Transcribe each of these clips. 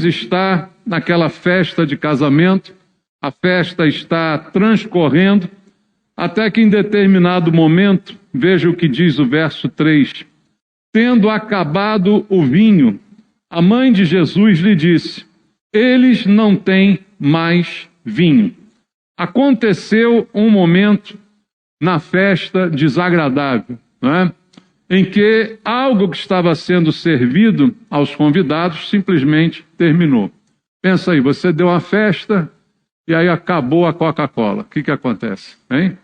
Está naquela festa de casamento, a festa está transcorrendo, até que em determinado momento, veja o que diz o verso 3, tendo acabado o vinho, a mãe de Jesus lhe disse, eles não têm mais vinho. Aconteceu um momento na festa desagradável, não é? Em que algo que estava sendo servido aos convidados simplesmente terminou. Pensa aí, você deu uma festa e aí acabou a Coca-Cola. O que acontece? Hein?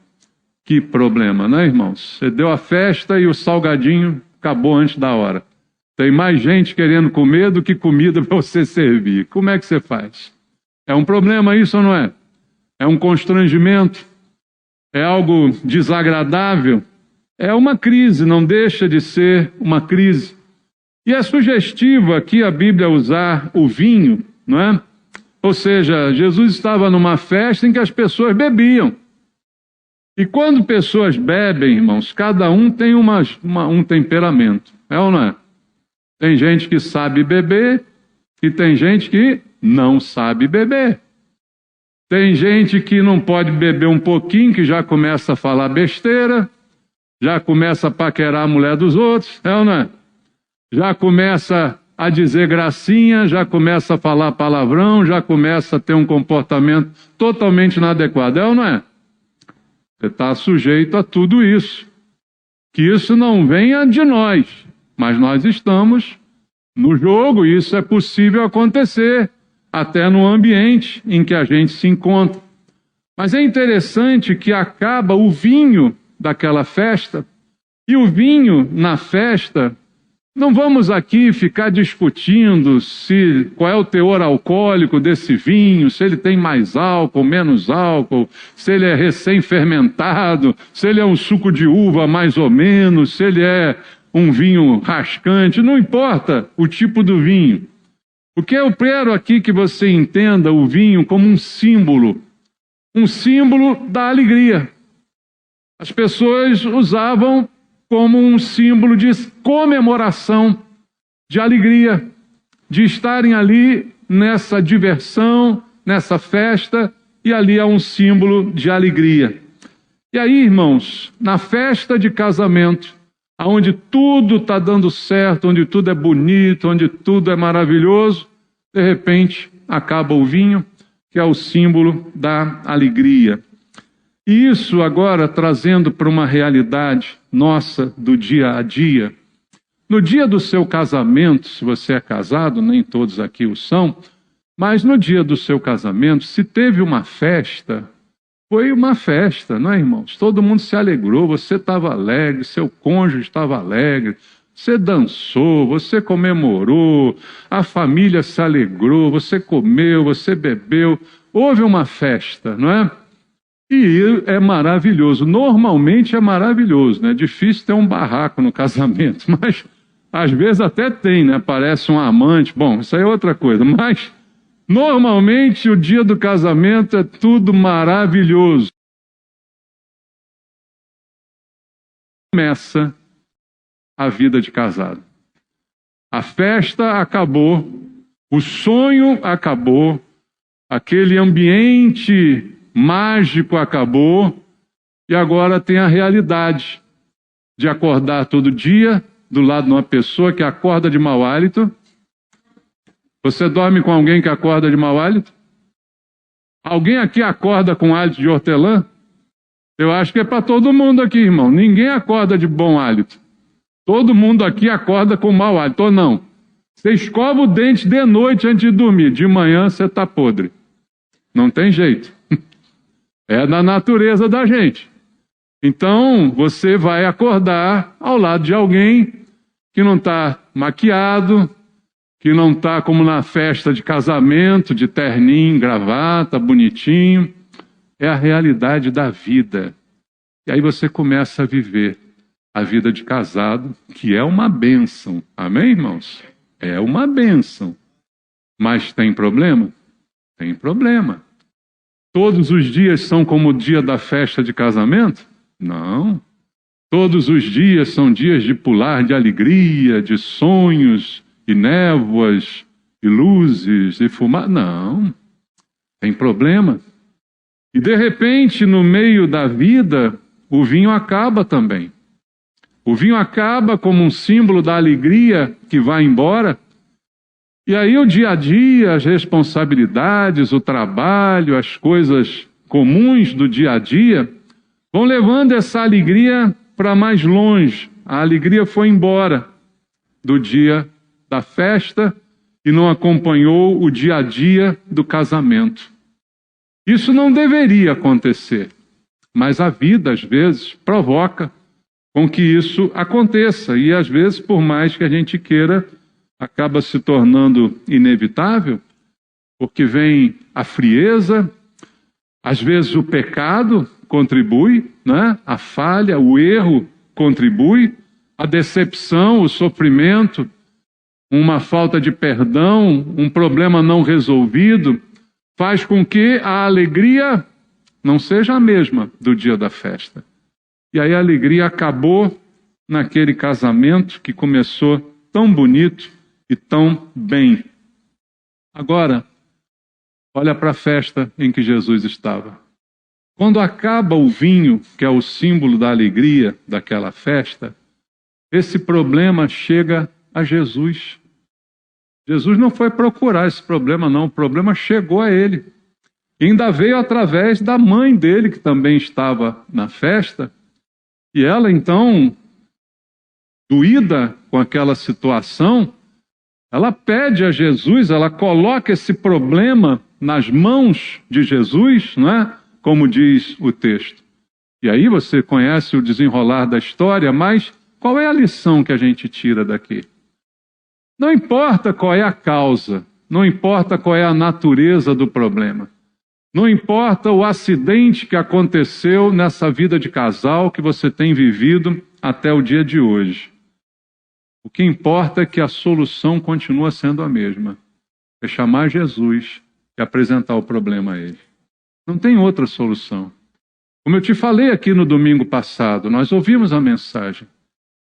Que problema, né, irmãos? Você deu a festa e o salgadinho acabou antes da hora. Tem mais gente querendo comer do que comida para você servir. Como é que você faz? É um problema isso ou não é? É um constrangimento? É algo desagradável? É uma crise, não deixa de ser uma crise. E é sugestivo aqui a Bíblia usar o vinho, não é? Ou seja, Jesus estava numa festa em que as pessoas bebiam. E quando pessoas bebem, irmãos, cada um tem um temperamento, é ou não é? Tem gente que sabe beber e tem gente que não sabe beber. Tem gente que não pode beber um pouquinho, que já começa a falar besteira, já começa a paquerar a mulher dos outros, é ou não é? Já começa a dizer gracinha, já começa a falar palavrão, já começa a ter um comportamento totalmente inadequado, é ou não é? Você está sujeito a tudo isso. Que isso não venha de nós, mas nós estamos no jogo e isso é possível acontecer, até no ambiente em que a gente se encontra. Mas é interessante que acaba o vinho daquela festa, e o vinho na festa, não vamos aqui ficar discutindo qual é o teor alcoólico desse vinho, se ele tem mais álcool, menos álcool, se ele é recém-fermentado, se ele é um suco de uva mais ou menos, se ele é um vinho rascante, não importa o tipo do vinho. O que eu quero aqui que você entenda o vinho como um símbolo da alegria. As pessoas usavam como um símbolo de comemoração, de alegria, de estarem ali nessa diversão, nessa festa, e ali é um símbolo de alegria. E aí, irmãos, na festa de casamento, onde tudo está dando certo, onde tudo é bonito, onde tudo é maravilhoso, de repente acaba o vinho, que é o símbolo da alegria. E isso agora trazendo para uma realidade nossa do dia a dia. No dia do seu casamento, se você é casado, nem todos aqui o são, mas no dia do seu casamento, se teve uma festa, foi uma festa, não é, irmãos? Todo mundo se alegrou, você estava alegre, seu cônjuge estava alegre, você dançou, você comemorou, a família se alegrou, você comeu, você bebeu, houve uma festa, não é? E é maravilhoso, normalmente é maravilhoso, né? É difícil ter um barraco no casamento, mas às vezes até tem, né? Aparece um amante, bom, isso aí é outra coisa, mas normalmente o dia do casamento é tudo maravilhoso. Começa a vida de casado. A festa acabou, o sonho acabou, aquele ambiente mágico acabou, e agora tem a realidade de acordar todo dia do lado de uma pessoa que acorda de mau hálito. Você dorme com alguém que acorda de mau hálito? Alguém aqui acorda com hálito de hortelã? Eu acho que é para todo mundo aqui, irmão. Ninguém acorda de bom hálito. Todo mundo aqui acorda com mau hálito, ou não? Você escova o dente de noite antes de dormir. De manhã você está podre. Não tem jeito. É da natureza da gente. Então, você vai acordar ao lado de alguém que não está maquiado, que não está como na festa de casamento, de terninho, gravata, bonitinho. É a realidade da vida. E aí você começa a viver a vida de casado, que é uma bênção. Amém, irmãos? É uma bênção. Mas tem problema? Tem problema. Todos os dias são como o dia da festa de casamento? Não. Todos os dias são dias de pular de alegria, de sonhos e névoas e luzes e fumaça. Não, tem problema. E de repente, no meio da vida, o vinho acaba também. O vinho acaba como um símbolo da alegria que vai embora. E aí o dia a dia, as responsabilidades, o trabalho, as coisas comuns do dia a dia, vão levando essa alegria para mais longe. A alegria foi embora do dia da festa e não acompanhou o dia a dia do casamento. Isso não deveria acontecer, mas a vida, às vezes, provoca com que isso aconteça. E, às vezes, por mais que a gente queira, acaba se tornando inevitável, porque vem a frieza, às vezes o pecado contribui, né? A falha, o erro contribui, a decepção, o sofrimento, uma falta de perdão, um problema não resolvido, faz com que a alegria não seja a mesma do dia da festa. E aí a alegria acabou naquele casamento que começou tão bonito e tão bem. Agora, olha para a festa em que Jesus estava. Quando acaba o vinho, que é o símbolo da alegria daquela festa, esse problema chega a Jesus. Jesus não foi procurar esse problema, não. O problema chegou a ele. E ainda veio através da mãe dele, que também estava na festa. E ela, então, doída com aquela situação, ela pede a Jesus, ela coloca esse problema nas mãos de Jesus, não é? Como diz o texto. E aí você conhece o desenrolar da história, mas qual é a lição que a gente tira daqui? Não importa qual é a causa, não importa qual é a natureza do problema, não importa o acidente que aconteceu nessa vida de casal que você tem vivido até o dia de hoje. O que importa é que a solução continua sendo a mesma. É chamar Jesus e apresentar o problema a ele. Não tem outra solução. Como eu te falei aqui no domingo passado, nós ouvimos a mensagem.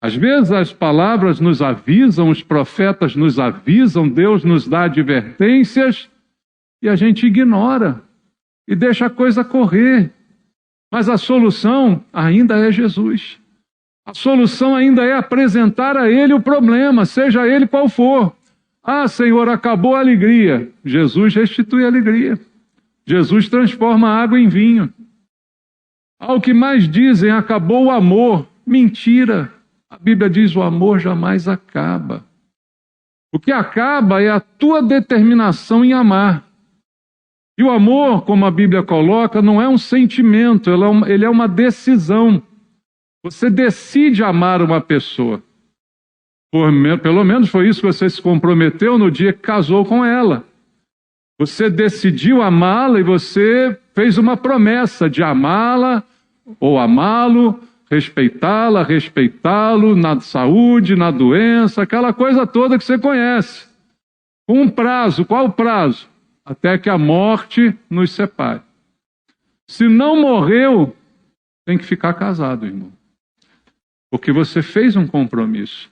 Às vezes as palavras nos avisam, os profetas nos avisam, Deus nos dá advertências e a gente ignora e deixa a coisa correr. Mas a solução ainda é Jesus. A solução ainda é apresentar a Ele o problema, seja ele qual for. Ah, Senhor, acabou a alegria. Jesus restitui a alegria. Jesus transforma a água em vinho. Ao que mais dizem, acabou o amor. Mentira. A Bíblia diz, o amor jamais acaba. O que acaba é a tua determinação em amar. E o amor, como a Bíblia coloca, não é um sentimento, ele é uma decisão. Você decide amar uma pessoa. Pelo menos foi isso que você se comprometeu no dia que casou com ela. Você decidiu amá-la e você fez uma promessa de amá-la ou amá-lo, respeitá-la, respeitá-lo na saúde, na doença, aquela coisa toda que você conhece. Com um prazo, qual o prazo? Até que a morte nos separe. Se não morreu, tem que ficar casado, irmão. Porque você fez um compromisso.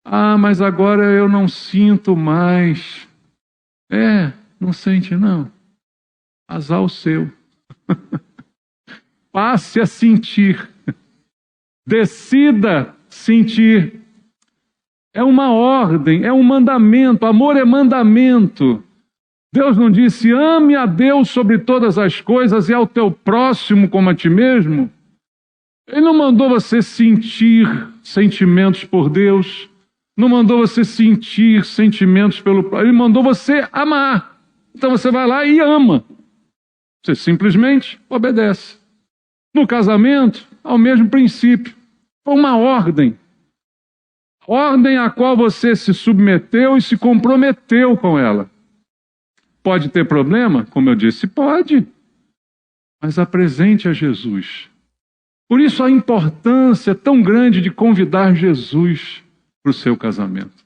Ah, mas agora eu não sinto mais. Não sente não. Azar o seu. Passe a sentir. Decida sentir. É uma ordem, é um mandamento. Amor é mandamento. Deus não disse, ame a Deus sobre todas as coisas e ao teu próximo como a ti mesmo? Ele não mandou você sentir sentimentos por Deus, não mandou você sentir sentimentos pelo próximo, ele mandou você amar. Então você vai lá e ama. Você simplesmente obedece. No casamento, ao mesmo princípio. Foi uma ordem. Ordem à qual você se submeteu e se comprometeu com ela. Pode ter problema? Como eu disse, pode. Mas apresente a Jesus. Por isso a importância tão grande de convidar Jesus para o seu casamento.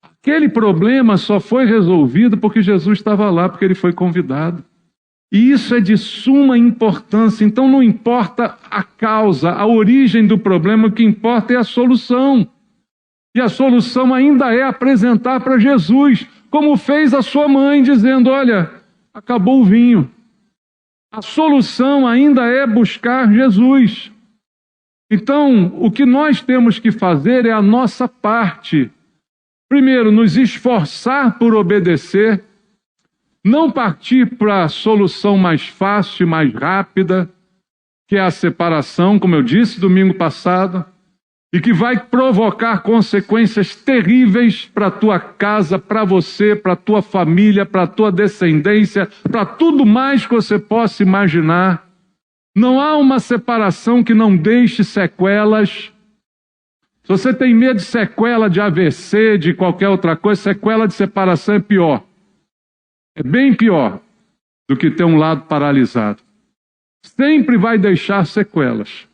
Aquele problema só foi resolvido porque Jesus estava lá, porque ele foi convidado. E isso é de suma importância. Então não importa a causa, a origem do problema, o que importa é a solução. E a solução ainda é apresentar para Jesus, como fez a sua mãe, dizendo: olha, acabou o vinho. A solução ainda é buscar Jesus. Então, o que nós temos que fazer é a nossa parte. Primeiro, nos esforçar por obedecer, não partir para a solução mais fácil e mais rápida, que é a separação, como eu disse domingo passado, e que vai provocar consequências terríveis para a tua casa, para você, para a tua família, para a tua descendência, para tudo mais que você possa imaginar. Não há uma separação que não deixe sequelas. Se você tem medo de sequela de AVC, de qualquer outra coisa, sequela de separação é pior. É bem pior do que ter um lado paralisado. Sempre vai deixar sequelas.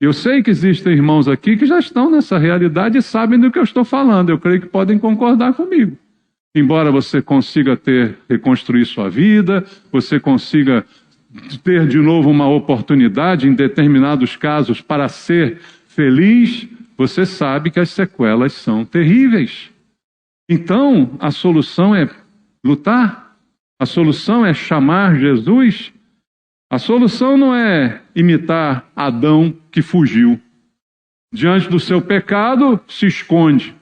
Eu sei que existem irmãos aqui que já estão nessa realidade e sabem do que eu estou falando. Eu creio que podem concordar comigo. Embora você consiga reconstruir sua vida, você consiga ter de novo uma oportunidade em determinados casos para ser feliz, você sabe que as sequelas são terríveis. Então, a solução é lutar. A solução é chamar Jesus. A solução não é imitar Adão que fugiu. Diante do seu pecado, se esconde.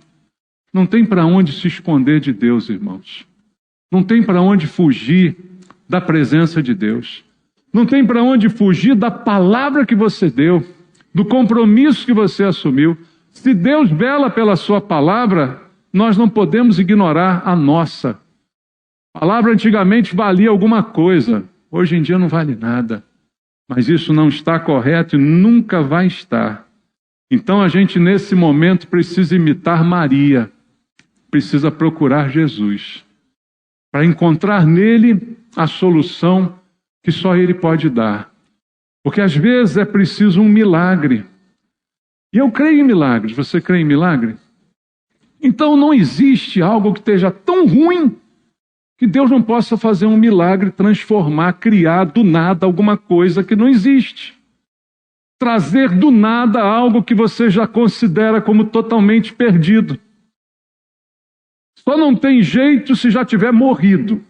Não tem para onde se esconder de Deus, irmãos. Não tem para onde fugir da presença de Deus. Não tem para onde fugir da palavra que você deu, do compromisso que você assumiu. Se Deus vela pela sua palavra, nós não podemos ignorar a nossa. A palavra antigamente valia alguma coisa. Hoje em dia não vale nada, mas isso não está correto e nunca vai estar. Então a gente nesse momento precisa imitar Maria, precisa procurar Jesus, para encontrar nele a solução que só ele pode dar. Porque às vezes é preciso um milagre. E eu creio em milagres, você crê em milagre? Então não existe algo que esteja tão ruim que Deus não possa fazer um milagre, transformar, criar do nada alguma coisa que não existe. Trazer do nada algo que você já considera como totalmente perdido. Só não tem jeito se já tiver morrido.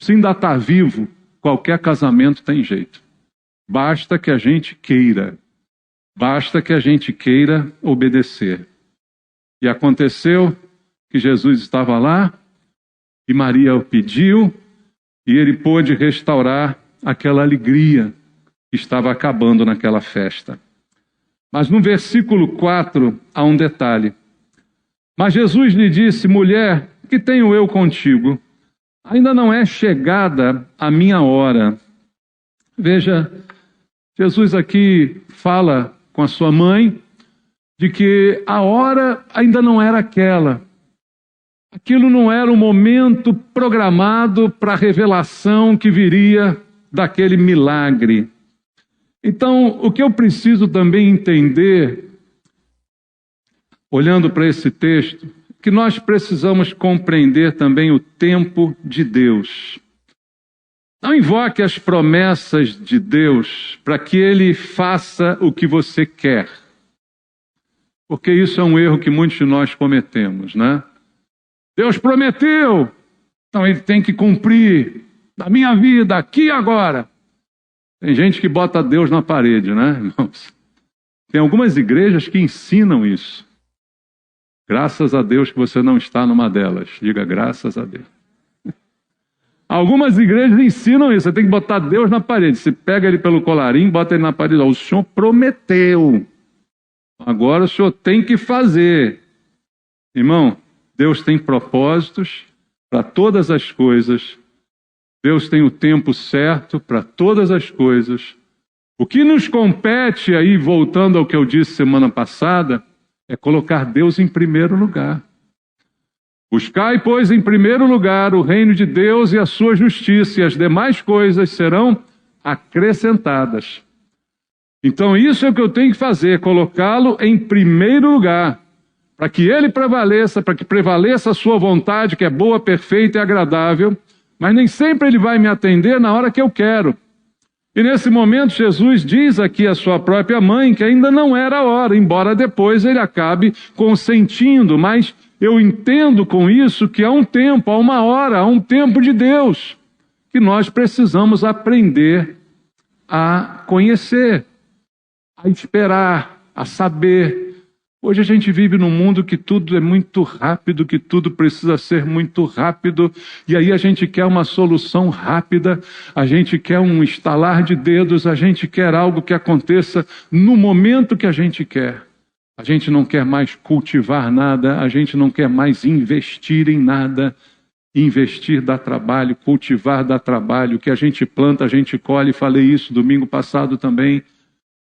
Se ainda está vivo, qualquer casamento tem jeito. Basta que a gente queira. Basta que a gente queira obedecer. E aconteceu que Jesus estava lá, e Maria o pediu, e ele pôde restaurar aquela alegria que estava acabando naquela festa. Mas no versículo 4 há um detalhe. Mas Jesus lhe disse: mulher, que tenho eu contigo? Ainda não é chegada a minha hora. Veja, Jesus aqui fala com a sua mãe de que a hora ainda não era aquela. Aquilo não era o momento programado para a revelação que viria daquele milagre. Então, o que eu preciso também entender, olhando para esse texto, que nós precisamos compreender também o tempo de Deus. Não invoque as promessas de Deus para que Ele faça o que você quer. Porque isso é um erro que muitos de nós cometemos, né? Deus prometeu, então Ele tem que cumprir na minha vida, aqui e agora. Tem gente que bota Deus na parede, né, irmãos? Tem algumas igrejas que ensinam isso. Graças a Deus que você não está numa delas. Diga graças a Deus. Algumas igrejas ensinam isso. Você tem que botar Deus na parede. Você pega ele pelo colarinho, bota ele na parede. O Senhor prometeu. Agora o Senhor tem que fazer. Irmão, Deus tem propósitos para todas as coisas. Deus tem o tempo certo para todas as coisas. O que nos compete aí, voltando ao que eu disse semana passada, é colocar Deus em primeiro lugar. Buscai, pois, em primeiro lugar o reino de Deus e a sua justiça, e as demais coisas serão acrescentadas. Então isso é o que eu tenho que fazer, colocá-lo em primeiro lugar, para que ele prevaleça, para que prevaleça a sua vontade, que é boa, perfeita e agradável, mas nem sempre ele vai me atender na hora que eu quero. E nesse momento Jesus diz aqui à sua própria mãe que ainda não era a hora, embora depois ele acabe consentindo, mas eu entendo com isso que há um tempo, há uma hora, há um tempo de Deus, que nós precisamos aprender a conhecer, a esperar, a saber. Hoje a gente vive num mundo que tudo é muito rápido, que tudo precisa ser muito rápido, e aí a gente quer uma solução rápida, a gente quer um estalar de dedos, a gente quer algo que aconteça no momento que a gente quer. A gente não quer mais cultivar nada, a gente não quer mais investir em nada. Investir dá trabalho, cultivar dá trabalho, o que a gente planta, a gente colhe. Falei isso domingo passado também,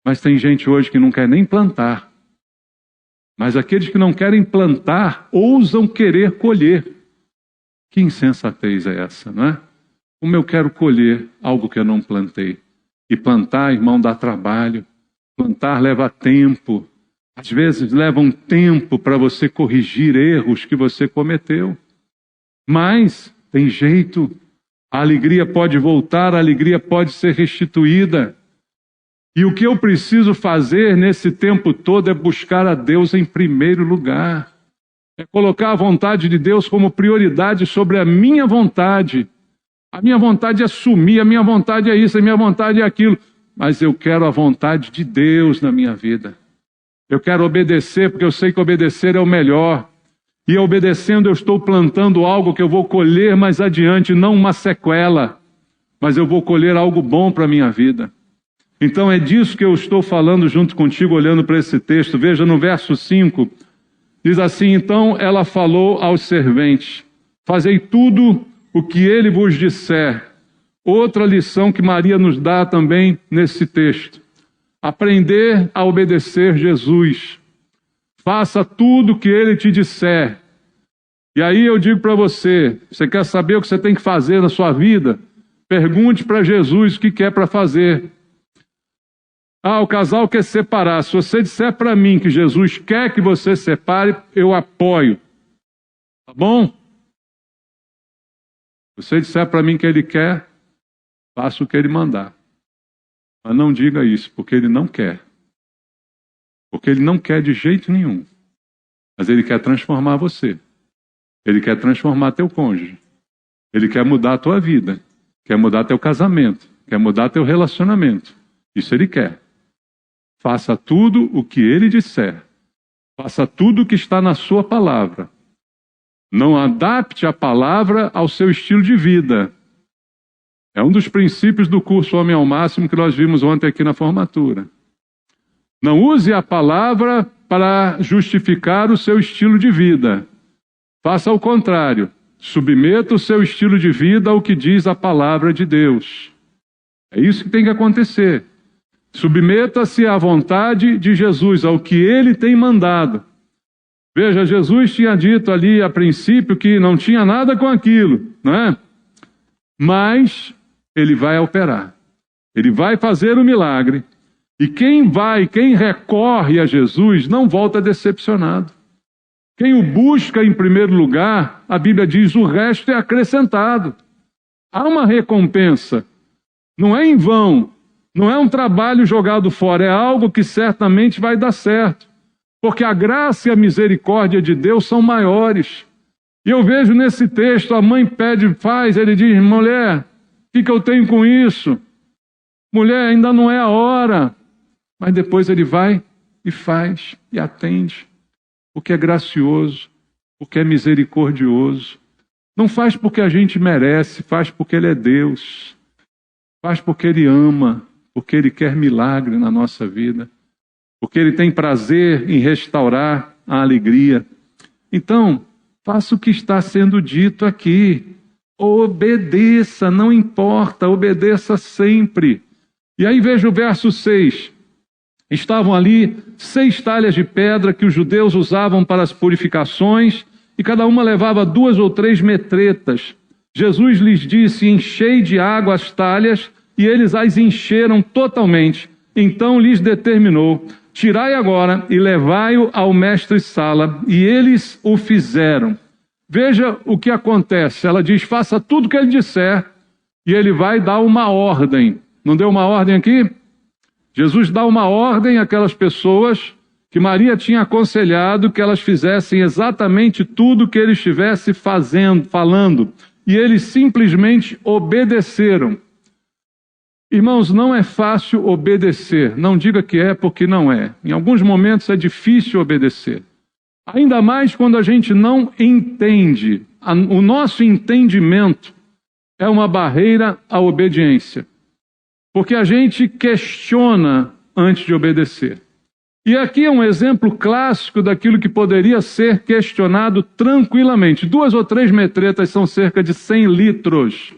mas tem gente hoje que não quer nem plantar. Mas aqueles que não querem plantar, ousam querer colher. Que insensatez é essa, não é? Como eu quero colher algo que eu não plantei? E plantar, irmão, dá trabalho. Plantar leva tempo. Às vezes leva um tempo para você corrigir erros que você cometeu. Mas tem jeito. A alegria pode voltar, a alegria pode ser restituída. E o que eu preciso fazer nesse tempo todo é buscar a Deus em primeiro lugar. É colocar a vontade de Deus como prioridade sobre a minha vontade. A minha vontade é sumir, a minha vontade é isso, a minha vontade é aquilo. Mas eu quero a vontade de Deus na minha vida. Eu quero obedecer, porque eu sei que obedecer é o melhor. E obedecendo eu estou plantando algo que eu vou colher mais adiante, não uma sequela. Mas eu vou colher algo bom para a minha vida. Então é disso que eu estou falando junto contigo, olhando para esse texto. Veja no verso 5, diz assim: então ela falou aos serventes: fazei tudo o que ele vos disser. Outra lição que Maria nos dá também nesse texto: aprender a obedecer Jesus. Faça tudo o que ele te disser. E aí eu digo para você, você quer saber o que você tem que fazer na sua vida? Pergunte para Jesus o que quer para fazer. Ah, o casal quer separar. Se você disser para mim que Jesus quer que você separe, eu apoio. Tá bom? Se você disser para mim que ele quer, faça o que ele mandar. Mas não diga isso, porque ele não quer. Porque ele não quer de jeito nenhum. Mas ele quer transformar você. Ele quer transformar teu cônjuge. Ele quer mudar a tua vida. Quer mudar teu casamento. Quer mudar teu relacionamento. Isso ele quer. Faça tudo o que ele disser. Faça tudo o que está na sua palavra. Não adapte a palavra ao seu estilo de vida. É um dos princípios do curso Homem ao Máximo que nós vimos ontem aqui na formatura. Não use a palavra para justificar o seu estilo de vida. Faça ao contrário. Submeta o seu estilo de vida ao que diz a palavra de Deus. É isso que tem que acontecer. Submeta-se à vontade de Jesus, ao que ele tem mandado. Veja, Jesus tinha dito ali a princípio que não tinha nada com aquilo, não é? Mas ele vai operar. Ele vai fazer o milagre. E quem recorre a Jesus não volta decepcionado. Quem o busca em primeiro lugar, a Bíblia diz, o resto é acrescentado. Há uma recompensa. Não é em vão. Não é um trabalho jogado fora, é algo que certamente vai dar certo. Porque a graça e a misericórdia de Deus são maiores. E eu vejo nesse texto, a mãe pede, faz, ele diz, mulher, o que eu tenho com isso? Mulher, ainda não é a hora. Mas depois ele vai e faz, e atende. Porque é gracioso, porque é misericordioso. Não faz porque a gente merece, faz porque ele é Deus. Faz porque ele ama. Porque ele quer milagre na nossa vida, porque ele tem prazer em restaurar a alegria. Então, faça o que está sendo dito aqui. Obedeça, não importa, obedeça sempre. E aí veja o verso 6. Estavam ali 6 talhas de pedra que os judeus usavam para as purificações, e cada uma levava 2 ou 3 metretas. Jesus lhes disse: enchei de água as talhas, e eles as encheram totalmente. Então lhes determinou: tirai agora e levai-o ao mestre-sala. E eles o fizeram. Veja o que acontece. Ela diz: faça tudo o que ele disser. E ele vai dar uma ordem. Não deu uma ordem aqui? Jesus dá uma ordem àquelas pessoas que Maria tinha aconselhado que elas fizessem exatamente tudo o que ele estivesse falando. E eles simplesmente obedeceram. Irmãos, não é fácil obedecer. Não diga que é, porque não é. Em alguns momentos é difícil obedecer. Ainda mais quando a gente não entende. O nosso entendimento é uma barreira à obediência. Porque a gente questiona antes de obedecer. E aqui é um exemplo clássico daquilo que poderia ser questionado tranquilamente. 2 ou 3 metretas são cerca de 100 litros.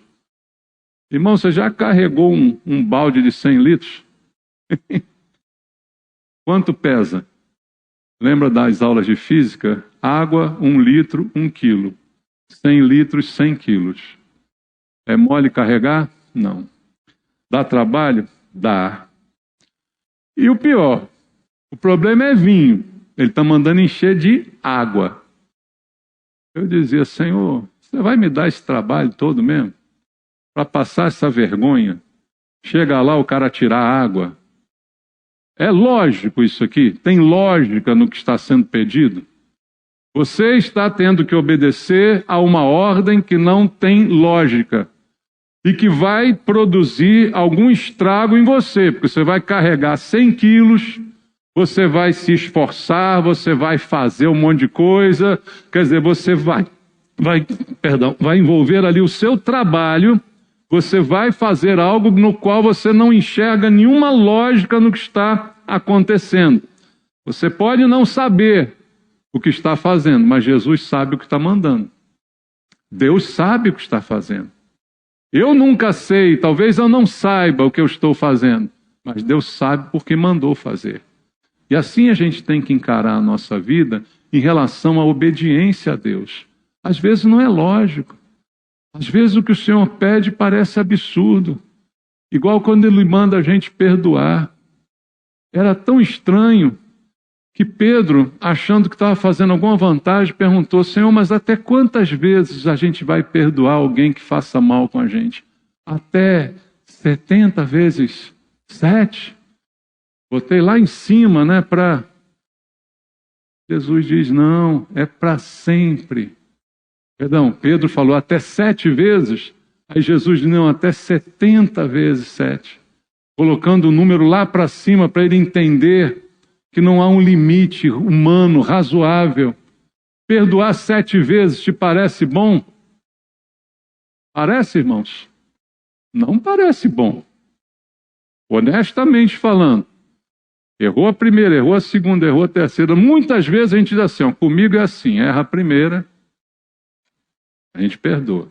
Irmão, você já carregou um balde de 100 litros? Quanto pesa? Lembra das aulas de física? Água, 1 litro, 1 quilo. 100 litros, 100 quilos. É mole carregar? Não. Dá trabalho? Dá. E o pior, o problema é vinho. Ele está mandando encher de água. Eu dizia, Senhor, você vai me dar esse trabalho todo mesmo? Para passar essa vergonha? Chega lá o cara tirar água. É lógico isso aqui? Tem lógica no que está sendo pedido? Você está tendo que obedecer a uma ordem que não tem lógica e que vai produzir algum estrago em você, porque você vai carregar 100 quilos, você vai se esforçar, você vai fazer um monte de coisa, quer dizer, você vai envolver ali o seu trabalho, você vai fazer algo no qual você não enxerga nenhuma lógica no que está acontecendo. Você pode não saber o que está fazendo, mas Jesus sabe o que está mandando. Deus sabe o que está fazendo. Eu nunca sei, talvez eu não saiba o que eu estou fazendo, mas Deus sabe porque mandou fazer. E assim a gente tem que encarar a nossa vida em relação à obediência a Deus. Às vezes não é lógico. Às vezes o que o Senhor pede parece absurdo. Igual quando Ele manda a gente perdoar. Era tão estranho que Pedro, achando que estava fazendo alguma vantagem, perguntou, Senhor, mas até quantas vezes a gente vai perdoar alguém que faça mal com a gente? Até 70 vezes 7? Botei lá em cima, né, para... Jesus diz, não, é para sempre. Perdão, Pedro falou até 7 vezes, aí Jesus diz, não, até 70 vezes 7. Colocando o número lá para cima para ele entender que não há um limite humano razoável. Perdoar 7 vezes te parece bom? Parece, irmãos? Não parece bom. Honestamente falando. Errou a primeira, errou a segunda, errou a terceira. Muitas vezes a gente diz assim, ó, comigo é assim, erra a primeira, a gente perdoa.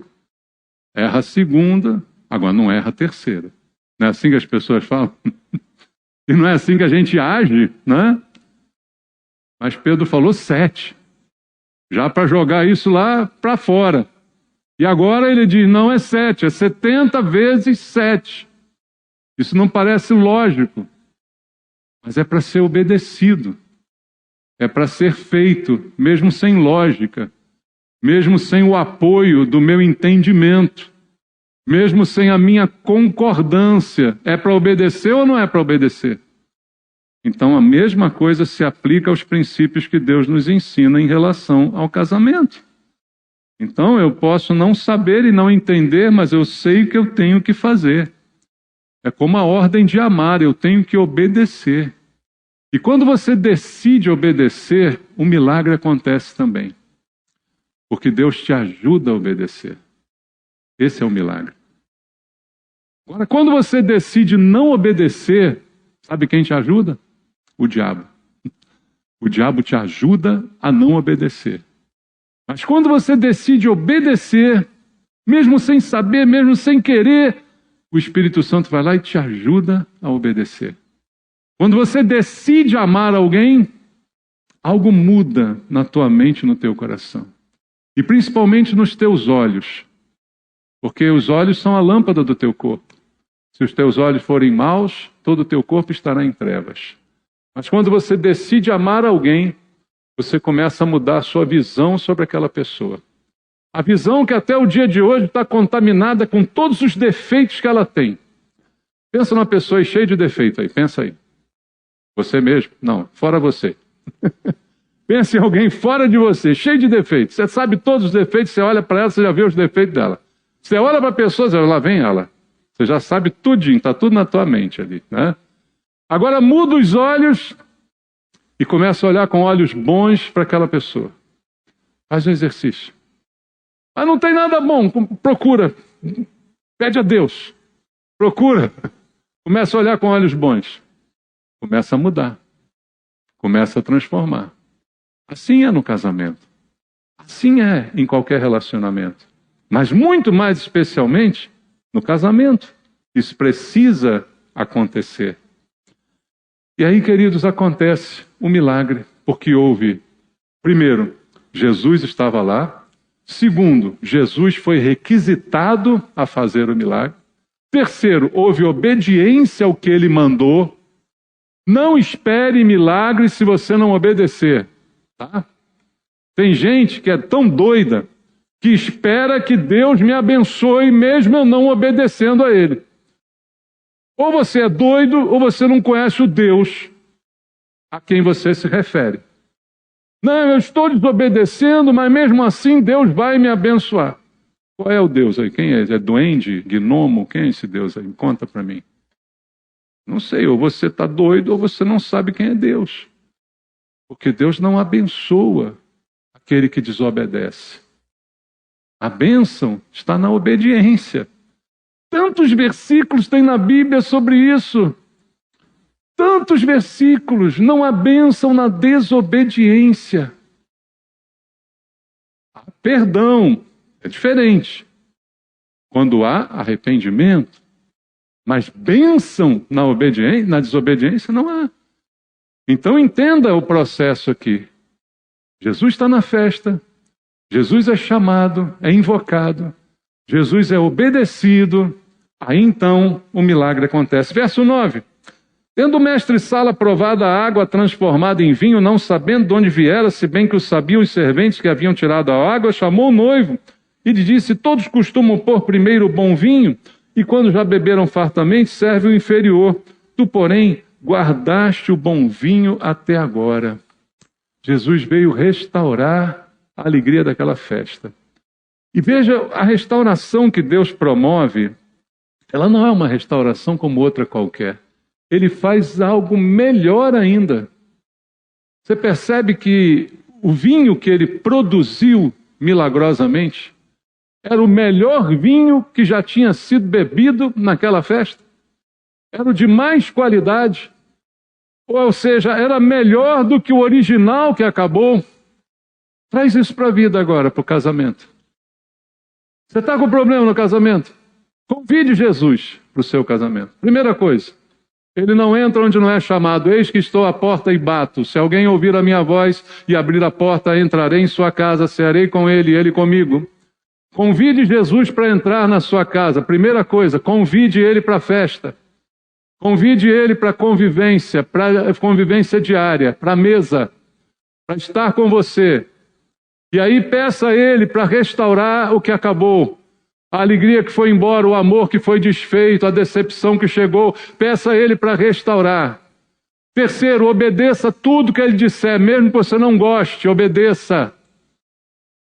Erra a segunda, agora não erra a terceira. Não é assim que as pessoas falam? E não é assim que a gente age, né? Mas Pedro falou 7. Já para jogar isso lá para fora. E agora ele diz, não é 7, é 70 vezes 7. Isso não parece lógico. Mas é para ser obedecido. É para ser feito, mesmo sem lógica. Mesmo sem o apoio do meu entendimento. Mesmo sem a minha concordância. É para obedecer ou não é para obedecer? Então a mesma coisa se aplica aos princípios que Deus nos ensina em relação ao casamento. Então eu posso não saber e não entender, mas eu sei o que eu tenho que fazer. É como a ordem de amar, eu tenho que obedecer. E quando você decide obedecer, o milagre acontece também. Porque Deus te ajuda a obedecer. Esse é o milagre. Agora, quando você decide não obedecer, sabe quem te ajuda? O diabo. O diabo te ajuda a não obedecer. Mas quando você decide obedecer, mesmo sem saber, mesmo sem querer, o Espírito Santo vai lá e te ajuda a obedecer. Quando você decide amar alguém, algo muda na tua mente e no teu coração. E principalmente nos teus olhos. Porque os olhos são a lâmpada do teu corpo. Se os teus olhos forem maus, todo o teu corpo estará em trevas. Mas quando você decide amar alguém, você começa a mudar a sua visão sobre aquela pessoa. A visão que até o dia de hoje está contaminada com todos os defeitos que ela tem. Pensa numa pessoa cheia de defeito aí, pensa aí. Você mesmo? Não, fora você. Pensa em alguém fora de você, cheio de defeitos. Você sabe todos os defeitos, você olha para ela, você já vê os defeitos dela. Você olha para a pessoa, você, lá vem ela. Você já sabe tudinho, está tudo na tua mente ali, né? Agora muda os olhos e começa a olhar com olhos bons para aquela pessoa. Faz um exercício. Ah, não tem nada bom, procura. Pede a Deus. Procura. Começa a olhar com olhos bons. Começa a mudar. Começa a transformar. Assim é no casamento. Assim é em qualquer relacionamento. Mas muito mais especialmente no casamento. Isso precisa acontecer. E aí, queridos, acontece um milagre. Porque houve, primeiro, Jesus estava lá. Segundo, Jesus foi requisitado a fazer o milagre. Terceiro, houve obediência ao que ele mandou. Não espere milagres se você não obedecer. Tá? Tem gente que é tão doida que espera que Deus me abençoe mesmo eu não obedecendo a Ele. Ou você é doido ou você não conhece o Deus a quem você se refere. Não, eu estou desobedecendo, mas mesmo assim Deus vai me abençoar. Qual é o Deus aí? Quem é? É duende? Gnomo? Quem é esse Deus aí? Conta para mim. Não sei, ou você está doido ou você não sabe quem é Deus. Porque Deus não abençoa aquele que desobedece. A bênção está na obediência. Tantos versículos tem na Bíblia sobre isso. Tantos versículos. Não há bênção na desobediência. Perdão é diferente. Quando há arrependimento, mas bênção na obediência, na desobediência não há. Então entenda o processo aqui. Jesus está na festa, Jesus é chamado, é invocado, Jesus é obedecido, aí então o milagre acontece. Verso 9. Tendo o mestre-sala provado a água transformada em vinho, não sabendo de onde viera, se bem que o sabiam os serventes que haviam tirado a água, chamou o noivo e lhe disse: todos costumam pôr primeiro o bom vinho, e quando já beberam fartamente, serve o inferior. Tu, porém, guardaste o bom vinho até agora. Jesus veio restaurar a alegria daquela festa. E veja, a restauração que Deus promove, ela não é uma restauração como outra qualquer. Ele faz algo melhor ainda. Você percebe que o vinho que ele produziu milagrosamente era o melhor vinho que já tinha sido bebido naquela festa. Era o de mais qualidade. Ou seja, era melhor do que o original que acabou. Traz isso para a vida agora, para o casamento. Você está com problema no casamento? Convide Jesus para o seu casamento. Primeira coisa, ele não entra onde não é chamado. Eis que estou à porta e bato. Se alguém ouvir a minha voz e abrir a porta, entrarei em sua casa, cearei com ele e ele comigo. Convide Jesus para entrar na sua casa. Primeira coisa, convide ele para a festa. Convide ele para convivência diária, para a mesa, para estar com você. E aí peça a ele para restaurar o que acabou. A alegria que foi embora, o amor que foi desfeito, a decepção que chegou. Peça a ele para restaurar. Terceiro, obedeça tudo que ele disser, mesmo que você não goste, obedeça.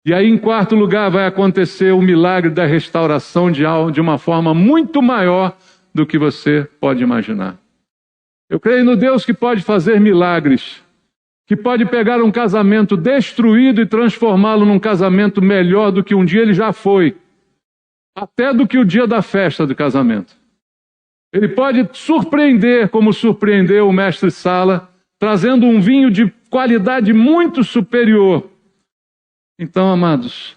E aí, em quarto lugar, vai acontecer o milagre da restauração de uma forma muito maior do que você pode imaginar. Eu creio no Deus que pode fazer milagres, que pode pegar um casamento destruído e transformá-lo num casamento melhor do que um dia ele já foi, até do que o dia da festa do casamento. Ele pode surpreender, como surpreendeu o mestre-sala, trazendo um vinho de qualidade muito superior. Então, amados,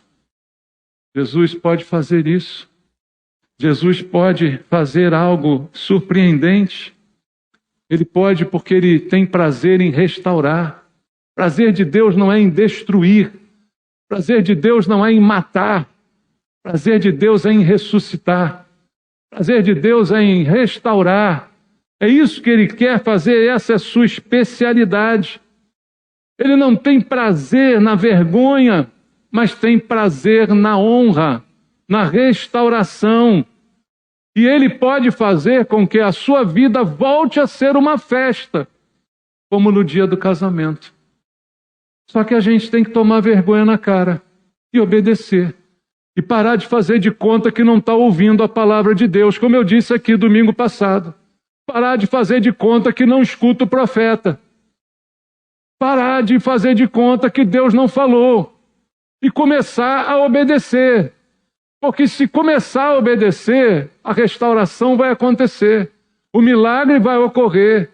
Jesus pode fazer isso. Jesus pode fazer algo surpreendente. Ele pode porque ele tem prazer em restaurar. Prazer de Deus não é em destruir. Prazer de Deus não é em matar. Prazer de Deus é em ressuscitar. Prazer de Deus é em restaurar. É isso que ele quer fazer, essa é a sua especialidade. Ele não tem prazer na vergonha, mas tem prazer na honra, na restauração. E Ele pode fazer com que a sua vida volte a ser uma festa, como no dia do casamento. Só que a gente tem que tomar vergonha na cara e obedecer. E parar de fazer de conta que não está ouvindo a palavra de Deus, como eu disse aqui domingo passado. Parar de fazer de conta que não escuta o profeta. Parar de fazer de conta que Deus não falou. E começar a obedecer. Porque se começar a obedecer, a restauração vai acontecer. O milagre vai ocorrer.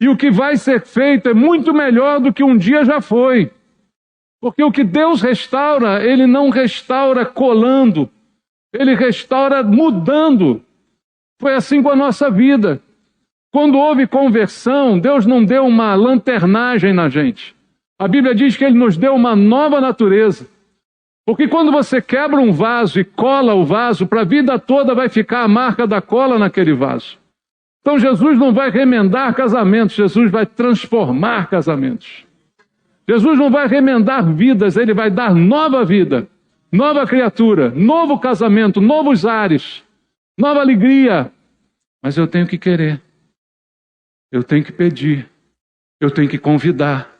E o que vai ser feito é muito melhor do que um dia já foi. Porque o que Deus restaura, Ele não restaura colando. Ele restaura mudando. Foi assim com a nossa vida. Quando houve conversão, Deus não deu uma lanternagem na gente. A Bíblia diz que Ele nos deu uma nova natureza. Porque quando você quebra um vaso e cola o vaso, para a vida toda vai ficar a marca da cola naquele vaso. Então Jesus não vai remendar casamentos, Jesus vai transformar casamentos. Jesus não vai remendar vidas, Ele vai dar nova vida, nova criatura, novo casamento, novos ares, nova alegria. Mas eu tenho que querer, eu tenho que pedir, eu tenho que convidar,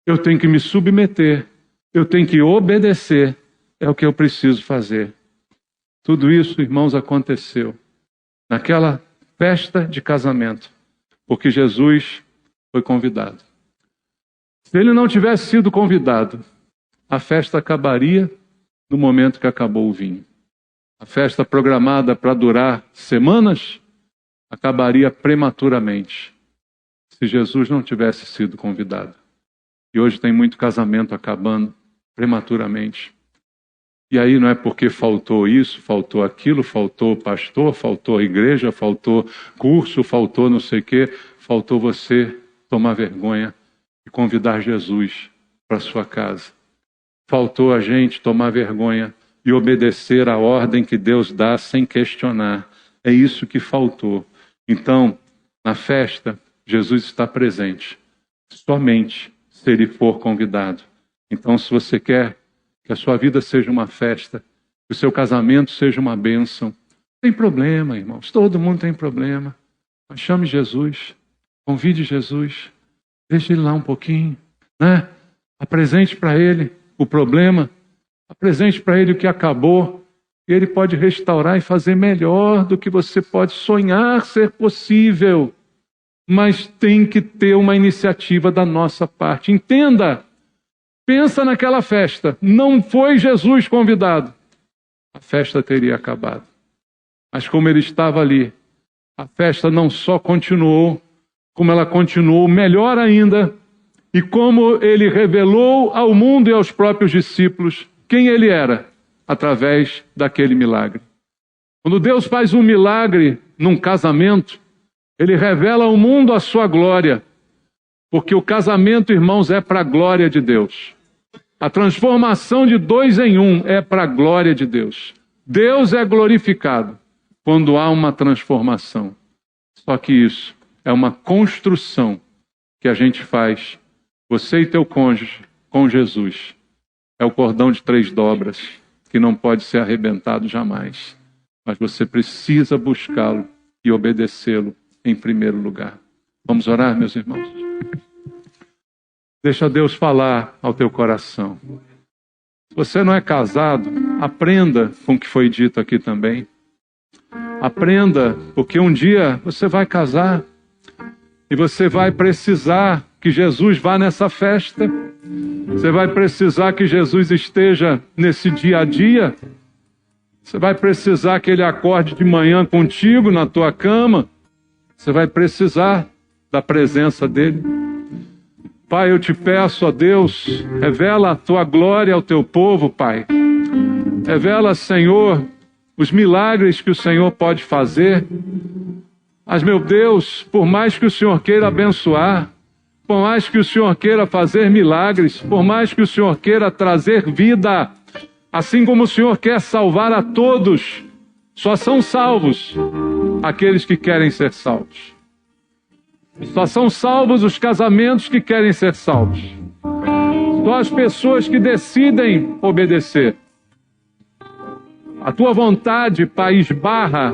eu tenho que me submeter, eu tenho que obedecer, é o que eu preciso fazer. Tudo isso, irmãos, aconteceu naquela festa de casamento, porque Jesus foi convidado. Se ele não tivesse sido convidado, a festa acabaria no momento que acabou o vinho. A festa programada para durar semanas acabaria prematuramente, se Jesus não tivesse sido convidado. E hoje tem muito casamento acabando prematuramente. E aí não é porque faltou isso, faltou aquilo, faltou pastor, faltou igreja, faltou curso, faltou não sei o quê, faltou você tomar vergonha e convidar Jesus para sua casa. Faltou a gente tomar vergonha e obedecer a ordem que Deus dá sem questionar. É isso que faltou. Então, na festa, Jesus está presente, somente se Ele for convidado. Então, se você quer que a sua vida seja uma festa, que o seu casamento seja uma bênção, tem problema, irmãos, todo mundo tem problema. Mas chame Jesus, convide Jesus, deixe Ele lá um pouquinho, né? Apresente para Ele o problema, apresente para Ele o que acabou, e Ele pode restaurar e fazer melhor do que você pode sonhar ser possível. Mas tem que ter uma iniciativa da nossa parte. Entenda! Pensa naquela festa. Não foi Jesus convidado. A festa teria acabado. Mas como ele estava ali, a festa não só continuou, como ela continuou melhor ainda, e como ele revelou ao mundo e aos próprios discípulos quem ele era, através daquele milagre. Quando Deus faz um milagre num casamento, Ele revela ao mundo a sua glória, porque o casamento, irmãos, é para a glória de Deus. A transformação de dois em um é para a glória de Deus. Deus é glorificado quando há uma transformação. Só que isso é uma construção que a gente faz, você e teu cônjuge, com Jesus. É o cordão de 3 dobras, que não pode ser arrebentado jamais. Mas você precisa buscá-lo e obedecê-lo em primeiro lugar. Vamos orar, meus irmãos? Deixa Deus falar ao teu coração. Se você não é casado, aprenda com o que foi dito aqui também. Aprenda, porque um dia você vai casar e você vai precisar que Jesus vá nessa festa. Você vai precisar que Jesus esteja nesse dia a dia. Você vai precisar que Ele acorde de manhã contigo na tua cama. Você vai precisar da presença dEle. Pai, eu te peço, ó Deus, revela a tua glória ao teu povo, Pai. Revela, Senhor, os milagres que o Senhor pode fazer. Mas, meu Deus, por mais que o Senhor queira abençoar, por mais que o Senhor queira fazer milagres, por mais que o Senhor queira trazer vida, assim como o Senhor quer salvar a todos, só são salvos aqueles que querem ser salvos. Só são salvos os casamentos que querem ser salvos. Só as pessoas que decidem obedecer. A tua vontade, Pai, esbarra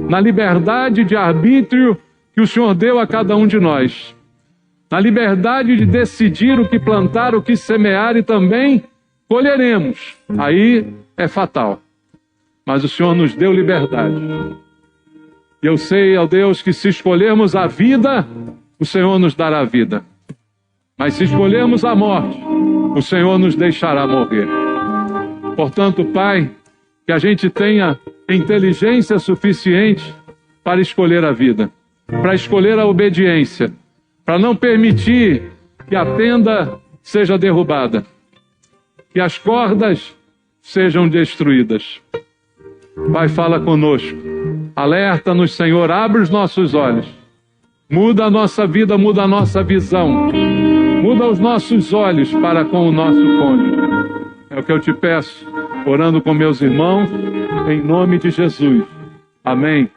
na liberdade de arbítrio que o Senhor deu a cada um de nós, na liberdade de decidir o que plantar, o que semear e também colheremos. Aí é fatal. Mas o Senhor nos deu liberdade. E eu sei, ó Deus, que se escolhermos a vida, o Senhor nos dará vida. Mas se escolhermos a morte, o Senhor nos deixará morrer. Portanto, Pai, que a gente tenha inteligência suficiente para escolher a vida, para escolher a obediência, para não permitir que a tenda seja derrubada, que as cordas sejam destruídas. Pai, fala conosco, alerta-nos, Senhor, abre os nossos olhos, muda a nossa vida, muda a nossa visão, muda os nossos olhos para com o nosso cônjuge. É o que eu te peço, orando com meus irmãos, em nome de Jesus. Amém.